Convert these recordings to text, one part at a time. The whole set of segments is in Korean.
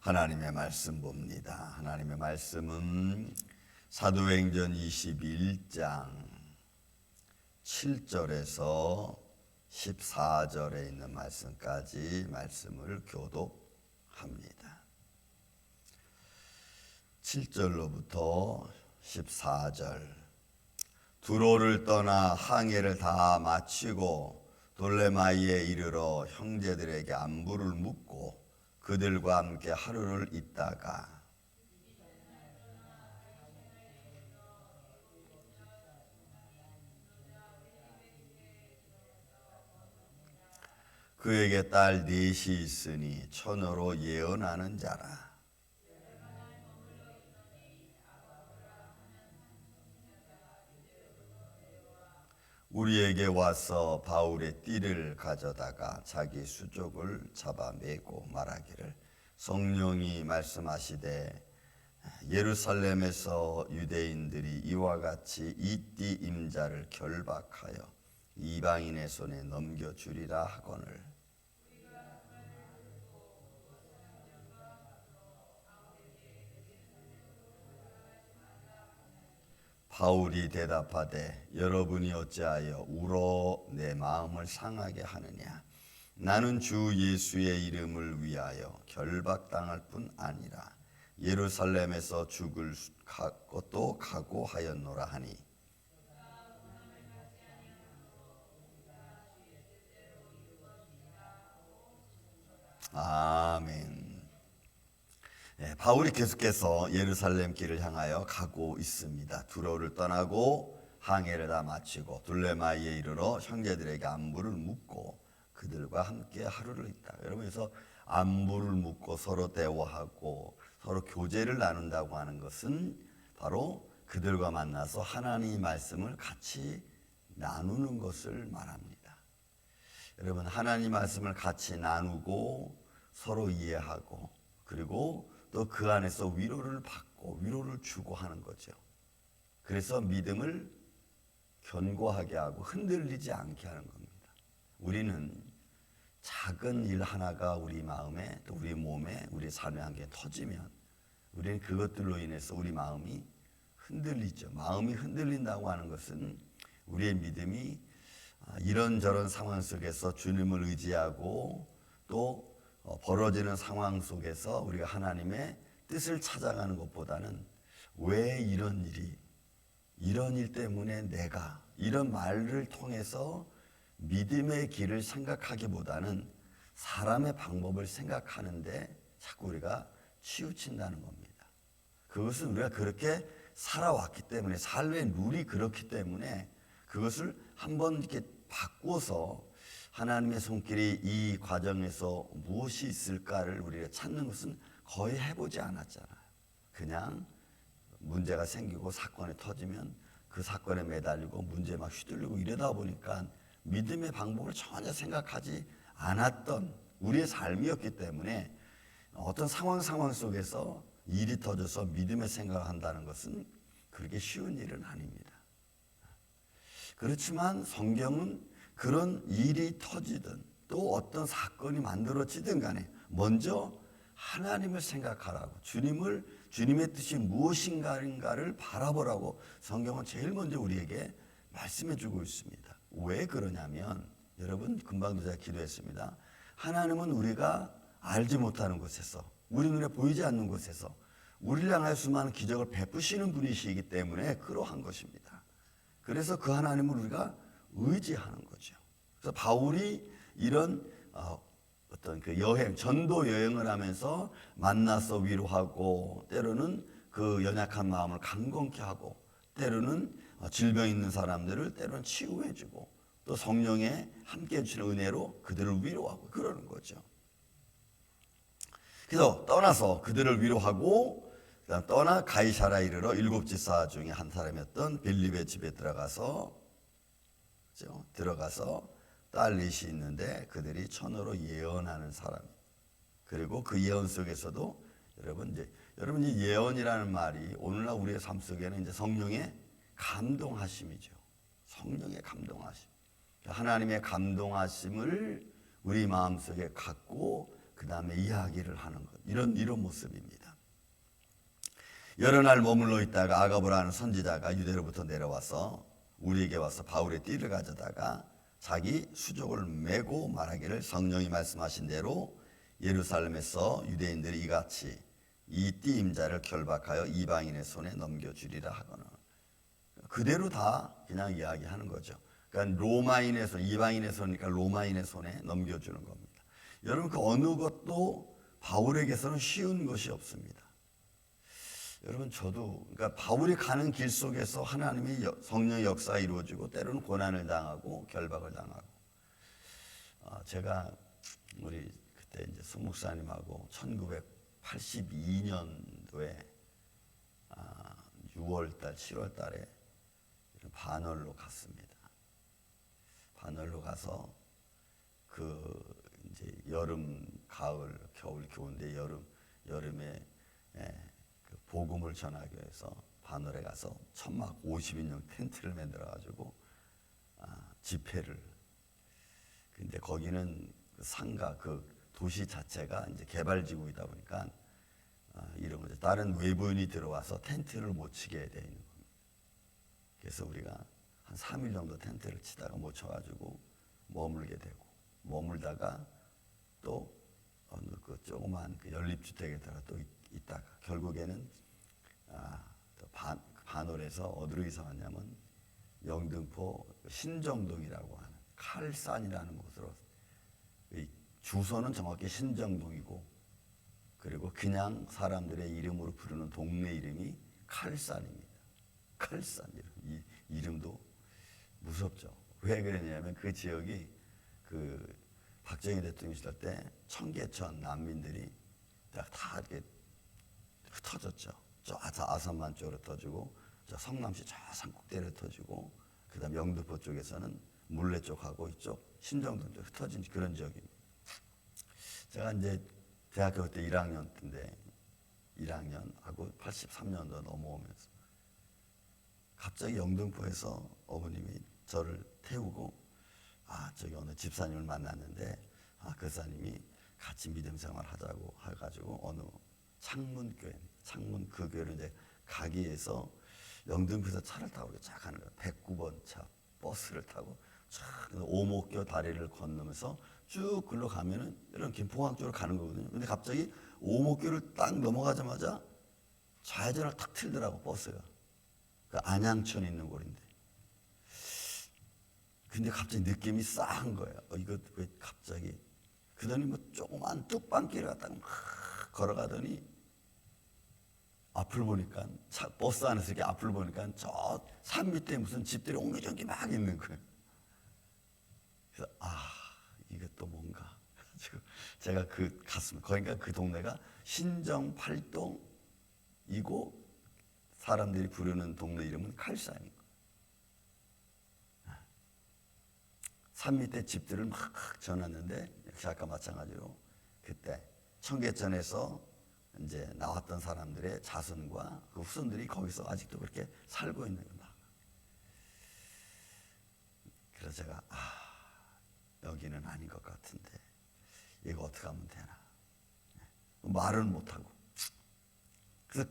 하나님의 말씀 봅니다. 하나님의 말씀은 사도행전 21장 7절에서 14절에 있는 말씀까지 말씀을 교독합니다. 7절로부터 14절. 두로를 떠나 항해를 다 마치고 돌레마이에 이르러 형제들에게 안부를 묻고 그들과 함께 하루를 있다가 그에게 딸 넷이 있으니 처녀로 예언하는 자라. 우리에게 와서 바울의 띠를 가져다가 자기 수족을 잡아매고 말하기를 성령이 말씀하시되 예루살렘에서 유대인들이 이와 같이 이 띠 임자를 결박하여 이방인의 손에 넘겨주리라 하거늘 바울이 대답하되 여러분이 어찌하여 울어 내 마음을 상하게 하느냐. 나는 주 예수의 이름을 위하여 결박당할 뿐 아니라 예루살렘에서 죽을 것도 각오하였노라 하니 아멘. 바울이 계속해서 예루살렘 길을 향하여 가고 있습니다. 두로를 떠나고 항해를 다 마치고 둘레마이에 이르러 형제들에게 안부를 묻고 그들과 함께 하루를 있다. 여러분에서 안부를 묻고 서로 대화하고 서로 교제를 나눈다고 하는 것은 바로 그들과 만나서 하나님의 말씀을 같이 나누는 것을 말합니다. 여러분, 하나님 말씀을 같이 나누고 서로 이해하고 그리고 또 그 안에서 위로를 받고 위로를 주고 하는 거죠. 그래서 믿음을 견고하게 하고 흔들리지 않게 하는 겁니다. 우리는 작은 일 하나가 우리 마음에 또 우리 몸에 우리 삶에 한 개 터지면 우리는 그것들로 인해서 우리 마음이 흔들리죠. 마음이 흔들린다고 하는 것은 우리의 믿음이 이런저런 상황 속에서 주님을 의지하고 또 벌어지는 상황 속에서 우리가 하나님의 뜻을 찾아가는 것보다는 왜 이런 일이 이런 일 때문에 내가 이런 말을 통해서 믿음의 길을 생각하기보다는 사람의 방법을 생각하는데 자꾸 우리가 치우친다는 겁니다. 그것은 우리가 그렇게 살아왔기 때문에 삶의 룰이 그렇기 때문에 그것을 한번 이렇게 바꿔서 하나님의 손길이 이 과정에서 무엇이 있을까를 우리가 찾는 것은 거의 해보지 않았잖아요. 그냥 문제가 생기고 사건이 터지면 그 사건에 매달리고 문제에 막 휘둘리고 이러다 보니까 믿음의 방법을 전혀 생각하지 않았던 우리의 삶이었기 때문에 어떤 상황 속에서 일이 터져서 믿음의 생각을 한다는 것은 그렇게 쉬운 일은 아닙니다. 그렇지만 성경은 그런 일이 터지든 또 어떤 사건이 만들어지든 간에 먼저 하나님을 생각하라고 주님의 뜻이 무엇인가를 바라보라고 성경은 제일 먼저 우리에게 말씀해 주고 있습니다. 왜 그러냐면 여러분 금방도 제가 기도했습니다. 하나님은 우리가 알지 못하는 곳에서 우리 눈에 보이지 않는 곳에서 우리를 향하여 수많은 기적을 베푸시는 분이시기 때문에 그러한 것입니다. 그래서 그 하나님을 우리가 의지하는 거죠. 그래서 바울이 이런 어떤 그 여행, 전도 여행을 하면서 만나서 위로하고 때로는 그 연약한 마음을 강건케 하고 때로는 질병 있는 사람들을 때로는 치유해주고 또 성령의 함께 해주시는 은혜로 그들을 위로하고 그러는 거죠. 그래서 떠나서 그들을 위로하고 떠나 가이사라에 이르러 7 지사 중에 한 사람이었던 빌립의 집에 들어가서 딸 넷이 있는데 그들이 처녀로 예언하는 사람. 그리고 그 예언 속에서도 여러분 이 예언이라는 말이 오늘날 우리의 삶 속에는 이제 성령의 감동하심이죠. 성령의 감동하심. 하나님의 감동하심을 우리 마음속에 갖고 그 다음에 이야기를 하는 것, 이런 모습입니다. 여러 날 머물러 있다가 아가보라는 선지자가 유대로부터 내려와서 우리에게 와서 바울의 띠를 가져다가 자기 수족을 메고 말하기를 성령이 말씀하신 대로 예루살렘에서 유대인들이 이같이 이 띠 임자를 결박하여 이방인의 손에 넘겨주리라 하거나, 그대로 다 그냥 이야기하는 거죠. 그러니까 로마인의 손, 이방인의 손이니까 로마인의 손에 넘겨주는 겁니다. 여러분, 그 어느 것도 바울에게서는 쉬운 것이 없습니다. 여러분, 저도 그러니까 바울이 가는 길 속에서 하나님의 성령의 역사가 이루어지고 때로는 고난을 당하고 결박을 당하고, 제가 우리 그때 이제 송 목사님하고 1982년도에 6월달, 7월달에 반월로 갔습니다. 반월로 가서 그 이제 여름, 가을, 겨울, 겨울인데 여름에 그 복음을 전하기 위해서 반월에 가서 천막 50인용 텐트를 만들어 가지고 집회를. 근데 거기는 그 상가, 그 도시 자체가 이제 개발지구이다 보니까 이런 거죠. 다른 외부인이 들어와서 텐트를 못 치게 돼 있는 겁니다. 그래서 우리가 한 3일 정도 텐트를 치다가 못 쳐가지고 머물게 되고, 머물다가 또 어느 그 조그만 그 연립주택에 들어가 또 있다가 결국에는 반월에서 어디로 이사 왔냐면 영등포 신정동이라고 하는 칼산이라는 곳으로. 주소는 정확히 신정동이고, 그리고 그냥 사람들의 이름으로 부르는 동네 이름이 칼산입니다. 칼산 이 이름도 무섭죠. 왜 그러냐면 그 지역이 그 박정희 대통령 시절 때 청계천 난민들이 다 이렇게 흩어졌죠. 저 아산만 쪽으로 터지고, 저 성남시 저 산꼭대기로 터지고, 그다음 영등포 쪽에서는 물레 쪽하고 이쪽 신정동 쪽 흩어진 그런 지역입니다. 제가 이제 대학교 그때 1학년 때인데 1학년하고 83년도 넘어오면서 갑자기 영등포에서 어머님이 저를 태우고, 저기 어느 집사님을 만났는데, 그 집사님이 같이 믿음 생활 하자고 해가지고 어느 창문교회, 그 교회를 이제 가기 위해서 영등포에서 차를 타고 쫙 가는 거예요. 109번 차 버스를 타고 쫙 오목교 다리를 건너면서 쭉 글로 가면은 이런 김포항 쪽으로 가는 거거든요. 근데 갑자기 오목교를 딱 넘어가자마자 좌회전을 탁 틀더라고, 버스가. 그 안양천 있는 곳인데. 근데 갑자기 느낌이 싸한 거예요. 이거 왜 갑자기. 그러더니 뭐 조그만 뚝방길을 갖다가 막 걸어가더니 앞을 보니까, 버스 안에서 이렇게 앞을 보니까 저 산 밑에 무슨 집들이 옹기종기 막 있는 거예요. 그래서 이게 또 뭔가. 제가 갔습니다. 그러니까 그 동네가 신정팔동이고 사람들이 부르는 동네 이름은 칼산이고, 산 밑에 집들을 막 전했는데, 역시 아까 마찬가지로 그때 청계천에서 이제 나왔던 사람들의 자손과 그 후손들이 거기서 아직도 그렇게 살고 있는 거다. 그래서 제가 여기는 아닌 것 같은데 이거 어떻게 하면 되나. 말은 못하고. 그래서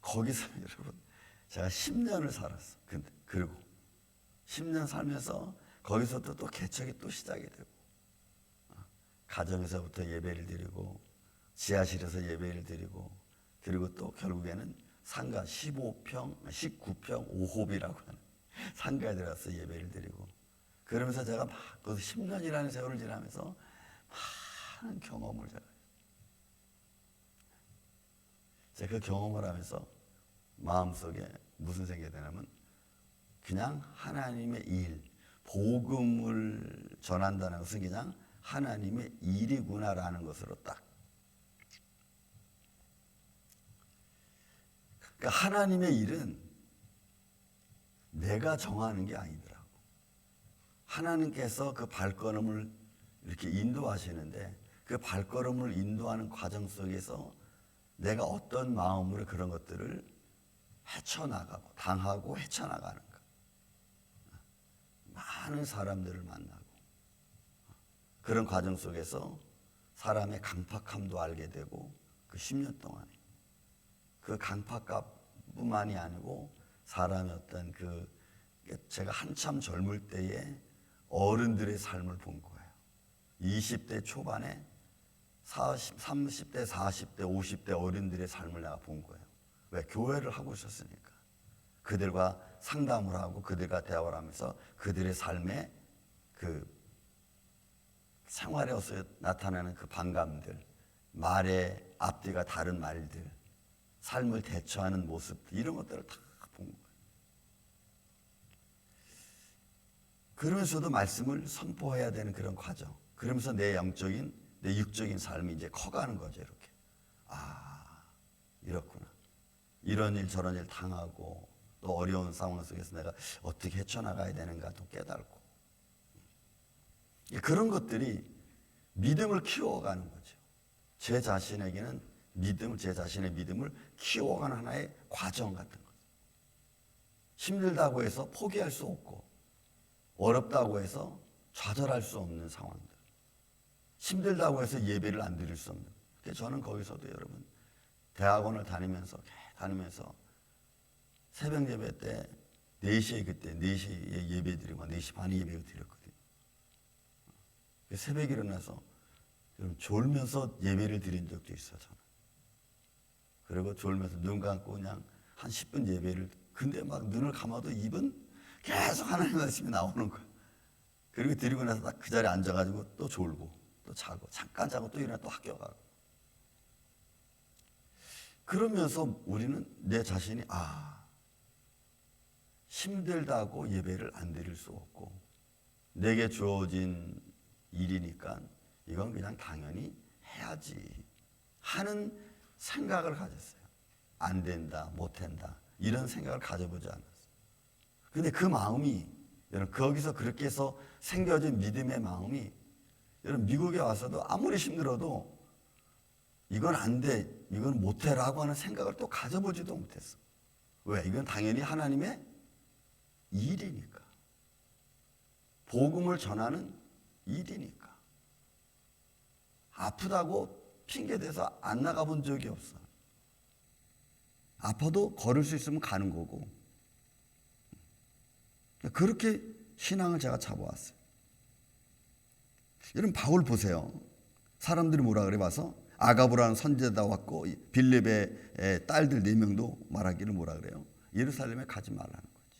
거기서 여러분, 제가 10년을 살았어. 그리고 10년 살면서 거기서부터 또 개척이 또 시작이 되고, 가정에서부터 예배를 드리고, 지하실에서 예배를 드리고, 그리고 또 결국에는 상가 19평 5홉이라고 하는 상가에 들어가서 예배를 드리고, 그러면서 제가 막 그 10년이라는 세월을 지나면서 많은 경험을 제가 그 경험을 하면서 마음속에 무슨 생각이 드냐면, 그냥 하나님의 일, 복음을 전한다는 것은 그냥 하나님의 일이구나라는 것으로 딱. 그러니까 하나님의 일은 내가 정하는 게 아니더라고. 하나님께서 그 발걸음을 이렇게 인도하시는데, 그 발걸음을 인도하는 과정 속에서 내가 어떤 마음으로 그런 것들을 헤쳐나가고, 당하고 헤쳐나가는가. 많은 사람들을 만나고, 그런 과정 속에서 사람의 강팍함도 알게 되고 그 10년 동안에 그 강팍함뿐만이 아니고 사람의 어떤 그 제가 한참 젊을 때에 어른들의 삶을 본 거예요. 20대 초반에 30대, 40대, 50대 어른들의 삶을 내가 본 거예요. 왜? 교회를 하고 있었으니까. 그들과 상담을 하고 그들과 대화를 하면서 그들의 삶의 그 생활에서 나타나는 그 반감들, 말의 앞뒤가 다른 말들, 삶을 대처하는 모습, 이런 것들을 다 본 거예요. 그러면서도 말씀을 선포해야 되는 그런 과정. 그러면서 내 영적인, 내 육적인 삶이 이제 커가는 거죠, 이렇게. 아, 이렇구나. 이런 일 저런 일 당하고 또 어려운 상황 속에서 내가 어떻게 헤쳐나가야 되는가 또 깨달고. 그런 것들이 믿음을 키워가는 거죠. 제 자신에게는 믿음을, 제 자신의 믿음을 키워가는 하나의 과정 같은 거죠. 힘들다고 해서 포기할 수 없고 어렵다고 해서 좌절할 수 없는 상황들, 힘들다고 해서 예배를 안 드릴 수 없는. 저는 거기서도 여러분 대학원을 다니면서 새벽 예배 때 4시에 그때 4시에 예배 드리고 4시 반에 예배 드렸거든요. 새벽에 일어나서 졸면서 예배를 드린 적도 있어요, 저는. 그리고 졸면서 눈 감고 그냥 한 10분 예배를, 근데 막 눈을 감아도 입은 계속 하나님 말씀이 나오는 거예요. 그리고 드리고 나서 딱 그 자리에 앉아가지고 또 졸고 또 자고 잠깐 자고 또 일어나 또 학교 가고. 그러면서 우리는 내 자신이 힘들다고 예배를 안 드릴 수 없고 내게 주어진 일이니까 이건 그냥 당연히 해야지 하는 생각을 가졌어요. 안 된다, 못 한다 이런 생각을 가져보지 않았어요. 근데 그 마음이 여러분 거기서 그렇게 해서 생겨진 믿음의 마음이 여러분 미국에 와서도 아무리 힘들어도 이건 안 돼, 이건 못 해라고 하는 생각을 또 가져보지도 못했어. 왜? 이건 당연히 하나님의 일이니까. 복음을 전하는 일이니까. 아프다고 핑계대서 안 나가본 적이 없어. 아파도 걸을 수 있으면 가는 거고. 그렇게 신앙을 제가 잡아왔어요. 여러분 바울 보세요. 사람들이 뭐라 그래 봐서 아가보라는 선지자가 왔고 빌립의 딸들 4명도 말하기를 뭐라 그래요? 예루살렘에 가지 말라는 거지.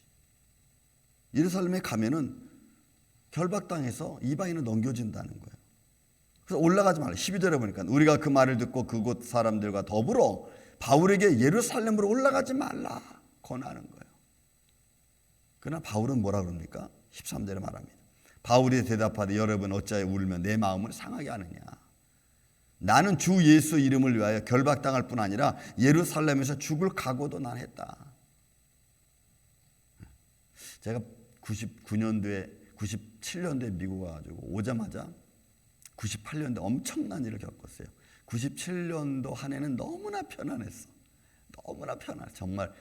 예루살렘에 가면은 결박당해서 이방인은 넘겨진다는 거예요. 그래서 올라가지 말라. 12절에 보니까 우리가 그 말을 듣고 그곳 사람들과 더불어 바울에게 예루살렘으로 올라가지 말라 권하는 거예요. 그러나 바울은 뭐라 그럽니까? 13절에 말합니다. 바울이 대답하되 여러분 어찌하여 울며 내 마음을 상하게 하느냐. 나는 주 예수 이름을 위하여 결박당할 뿐 아니라 예루살렘에서 죽을 각오도 난 했다. 제가 97년도에 미국 와가지고 오자마자 98년도에 엄청난 일을 겪었어요. 97년도 한 해는 너무나 편안했어. 너무나 편안해. 정말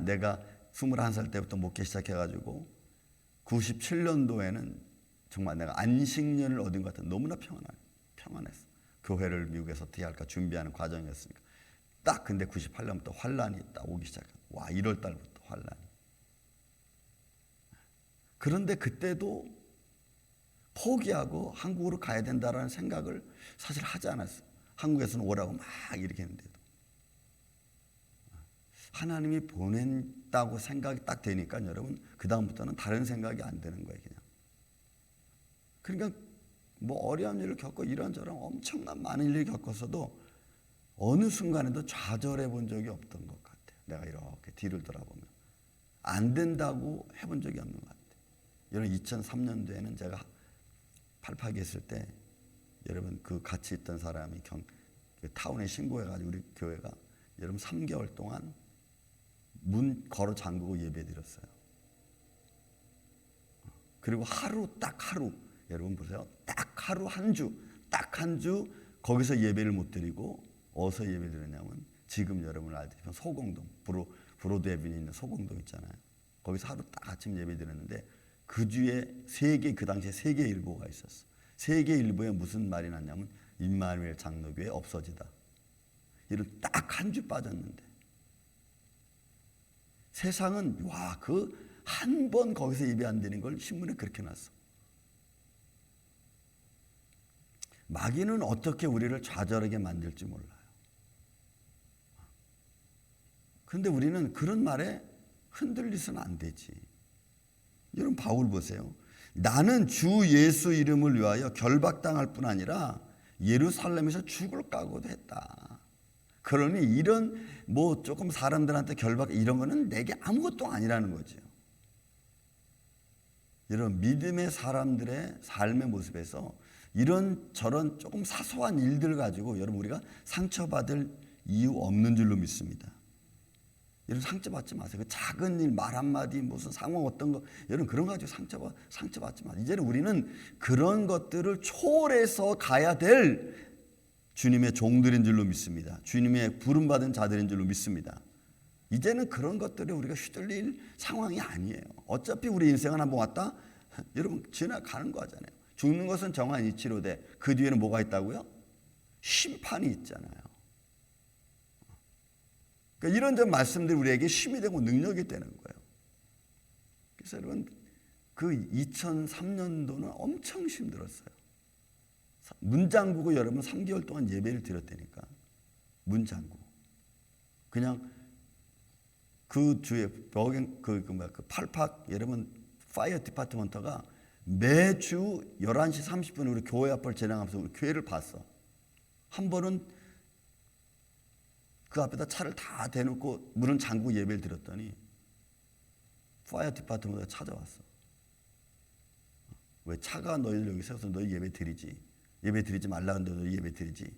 내가 21살 때부터 목회 시작해가지고 97년도에는 정말 내가 안식년을 얻은 것 같은 너무나 평안했어. 교회를 미국에서 어떻게 할까 준비하는 과정이었으니까. 딱 근데 98년부터 환란이 딱 오기 시작한. 1월 달부터 환란이. 그런데 그때도 포기하고 한국으로 가야 된다라는 생각을 사실 하지 않았어요. 한국에서는 오라고 막 이렇게 했는데도. 하나님이 보낸다고 생각이 딱 되니까 여러분 그 다음부터는 다른 생각이 안 드는 거예요. 그냥. 그러니까 뭐 어려운 일을 겪고 이런저런 엄청난 많은 일을 겪었어도 어느 순간에도 좌절해 본 적이 없던 것 같아요. 내가 이렇게 뒤를 돌아보면 안 된다고 해본 적이 없는 것 같아요. 여러분 2003년도에는 제가 팔파기 했을 때 여러분 그 같이 있던 사람이 그 타운에 신고해가지고 우리 교회가 여러분 3개월 동안 문 걸어 잠그고 예배 드렸어요. 그리고 딱 하루 여러분 보세요. 딱 하루 한 주 거기서 예배를 못 드리고 어디서 예배 드렸냐면 지금 여러분 알다시피 소공동 브로드에비뉴에 있는 소공동 있잖아요. 거기서 하루 딱 아침 예배 드렸는데 그 주에 그 당시에 세계일보가 있었어. 세계일보에 무슨 말이 났냐면 임마누엘 장로교회 없어지다. 이런 딱 한 주 빠졌는데 세상은 와, 그 한 번 거기서 예배 안 되는 걸 신문에 그렇게 놨어. 마귀는 어떻게 우리를 좌절하게 만들지 몰라요. 그런데 우리는 그런 말에 흔들리서는 안 되지. 여러분 바울 보세요. 나는 주 예수 이름을 위하여 결박당할 뿐 아니라 예루살렘에서 죽을 각오도 했다. 그러니 이런 뭐 조금 사람들한테 결박 이런 거는 내게 아무것도 아니라는 거죠. 이런 믿음의 사람들의 삶의 모습에서 이런 저런 조금 사소한 일들 가지고 여러분 우리가 상처받을 이유 없는 줄로 믿습니다. 여러분 상처받지 마세요. 그 작은 일 말 한마디 무슨 상황 어떤 거 여러분 그런 거 가지고 상처받지 마세요. 이제는 우리는 그런 것들을 초월해서 가야 될 주님의 종들인 줄로 믿습니다. 주님의 부름받은 자들인 줄로 믿습니다. 이제는 그런 것들에 우리가 휘둘릴 상황이 아니에요. 어차피 우리 인생은 한번 왔다 여러분 지나가는 거잖아요. 죽는 것은 정한 이치로 돼. 그 뒤에는 뭐가 있다고요? 심판이 있잖아요. 그러니까 이런 점 말씀들이 우리에게 힘이 되고 능력이 되는 거예요. 그래서 여러분 그 2003년도는 엄청 힘들었어요. 문 잠그고 여러분 3개월 동안 예배를 드렸다니까. 문 잠그고 그냥 그 주에 그 팔팍 여러분 파이어 디파트먼트가 매주 11시 30분에 우리 교회 앞을 지나가면서 우리 교회를 봤어. 한 번은 그 앞에다 차를 다 대놓고 문은 잠그고 예배를 드렸더니 파이어 디파트먼트가 찾아왔어. 왜 차가 너희들 여기 세워서 너희 예배 드리지. 예배 드리지 말라는데 너희 예배 드리지.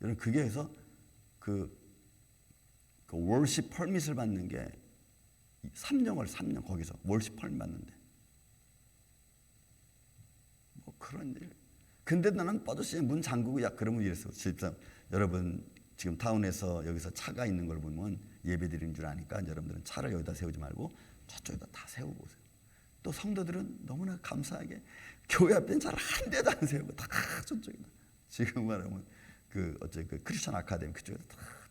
여러분 그게 해서 그 월십 펄밋을 받는 게 3년 거기서 월십 펄밋 받는데 뭐 그런 일. 근데 나는 뻗어시 문 잠그고 야 그러면 이랬어. 진짜 여러분 지금 타운에서 여기서 차가 있는 걸 보면 예배 드리는 줄 아니까 여러분들은 차를 여기다 세우지 말고 저쪽에다 다 세우고 오세요. 또 성도들은 너무나 감사하게 교회 앞에는 차를 한 대도 안 세우고 다 저쪽에다 지금 말하면 그 크리스천 아카데미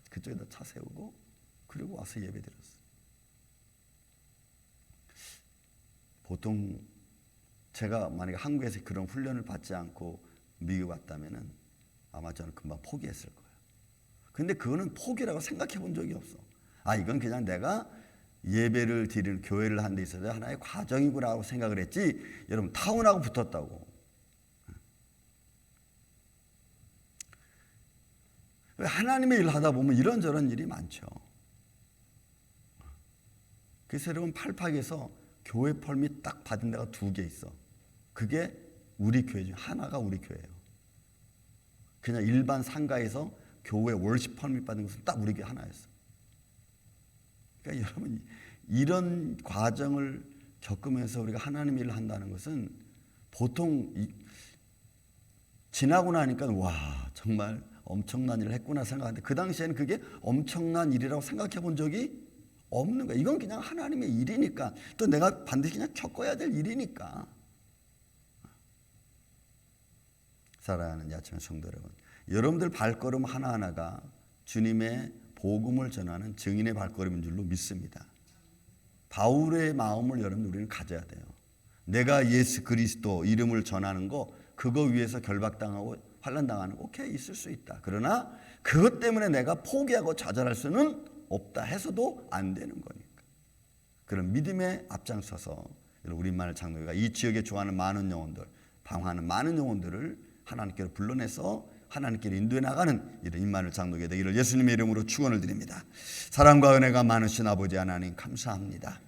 그쪽에다 차 세우고 그리고 와서 예배 드렸어. 보통 제가 만약에 한국에서 그런 훈련을 받지 않고 미국 왔다면은 아마 저는 금방 포기했을 거예요. 근데 그거는 포기라고 생각해 본 적이 없어. 아 이건 그냥 내가 예배를 드리는 교회를 하는 데 있어서 하나의 과정이구나 하고 생각을 했지. 여러분 타운하고 붙었다고. 하나님의 일을 하다 보면 이런저런 일이 많죠. 그래서 여러분 팔팍에서 교회 펄밋 딱 받은 데가 2개 있어. 그게 우리 교회 중 하나가 우리 교회예요. 그냥 일반 상가에서 교회 월십 펄밋 받은 것은 딱 우리 교회 하나였어. 그러니까 여러분 이런 과정을 겪으면서 우리가 하나님 일을 한다는 것은 보통 지나고 나니까 와 정말 엄청난 일을 했구나 생각하는데 그 당시에는 그게 엄청난 일이라고 생각해 본 적이 없는 거야. 이건 그냥 하나님의 일이니까 또 내가 반드시 그냥 겪어야 될 일이니까. 사랑하는 야청 성도 여러분, 여러분들 발걸음 하나하나가 주님의 복음을 전하는 증인의 발걸음인 줄로 믿습니다. 바울의 마음을 여러분 우리는 가져야 돼요. 내가 예수 그리스도 이름을 전하는 거 그거 위해서 결박당하고 환난당하는 거 오케이 있을 수 있다. 그러나 그것 때문에 내가 포기하고 좌절할 수는 없다 해서도 안 되는 거니까. 그런 믿음에 앞장서서 우리만을 장로교가 이 지역에 좋아하는 많은 영혼들, 방황하는 많은 영혼들을 하나님께로 불러내서 하나님께로 인도해 나가는 이런 임마누엘 장로교회 되기를 예수님의 이름으로 축원을 드립니다. 사랑과 은혜가 많으신 아버지 하나님 감사합니다.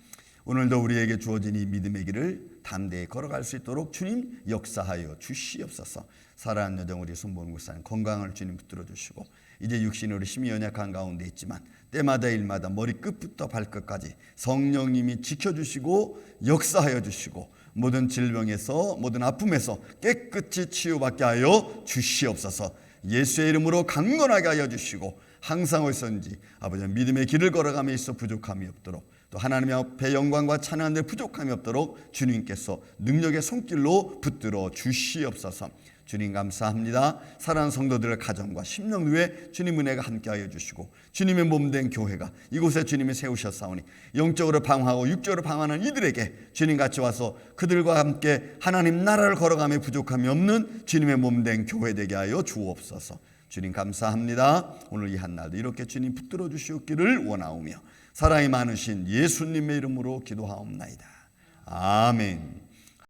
오늘도 우리에게 주어진 이 믿음의 길을 담대히 걸어갈 수 있도록 주님 역사하여 주시옵소서. 사랑하는 여정 우리 손보는 목사님 건강을 주님 붙들어 주시고 이제 육신으로 힘이 연약한 가운데 있지만 때마다 일마다 머리끝부터 발끝까지 성령님이 지켜주시고 역사하여 주시고 모든 질병에서 모든 아픔에서 깨끗이 치유받게 하여 주시옵소서. 예수의 이름으로 강건하게 하여 주시고 항상 어디서든지 아버지 믿음의 길을 걸어가며 있어 부족함이 없도록 또 하나님의 앞에 영광과 찬양하는 데 부족함이 없도록 주님께서 능력의 손길로 붙들어 주시옵소서. 주님 감사합니다. 사랑하는 성도들의 가정과 심령 위에 주님 은혜가 함께하여 주시고 주님의 몸된 교회가 이곳에 주님이 세우셨사오니 영적으로 방황하고 육적으로 방황하는 이들에게 주님 같이 와서 그들과 함께 하나님 나라를 걸어가며 부족함이 없는 주님의 몸된 교회 되게 하여 주옵소서. 주님 감사합니다. 오늘 이 한날도 이렇게 주님 붙들어 주시옵기를 원하오며 사랑이 많으신 예수님의 이름으로 기도하옵나이다. 아멘.